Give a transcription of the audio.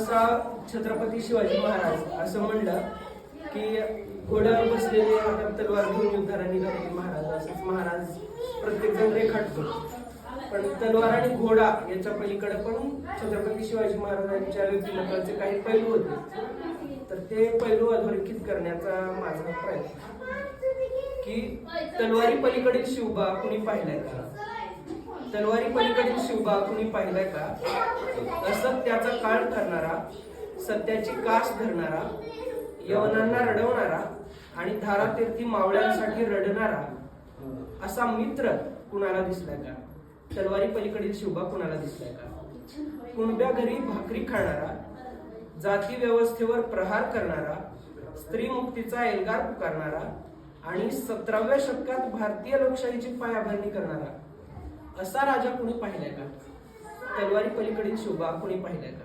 सहसा छत्रपती शिवाजी महाराज असं म्हणलं की घोड्यावर बसलेले तलवार घेऊन युद्धाला निघालेले महाराज असंच महाराज प्रत्येक जण रेखाटतो. पण तलवार आणि घोडा याच्या पलीकडे पण छत्रपती शिवाजी महाराजांच्या व्यक्तिमत्वाचे काही पैलू होते. तर ते पैलू अधोरेखित करण्याचा माझा प्रयत्न की तलवारी पलीकडील शिवबा कुणी पाहिलाय का, तलवारी पलीकडील शिवबा कुणी पाहिलाय का, असत्याचा काळ करणारा, सत्याची कास धरणारा, यवनांना रडवणारा आणि धारातीर्थी मावळ्यांसाठी रडणारा असा मित्र कुणाला दिसलाय का, तलवारी पलीकडील शिवबा कुणाला दिसलाय का. कुणब्या घरी भाकरी खाणारा, जाती व्यवस्थेवर प्रहार करणारा, स्त्री मुक्तीचा एल्गार पुकारणारा आणि 17व्या शतकात भारतीय लोकशाहीची पायाभरणी करणारा असा राजा कुणी पाहिलाय का, तलवारी पलीकडील शिवबा कुणी पाहिलाय का.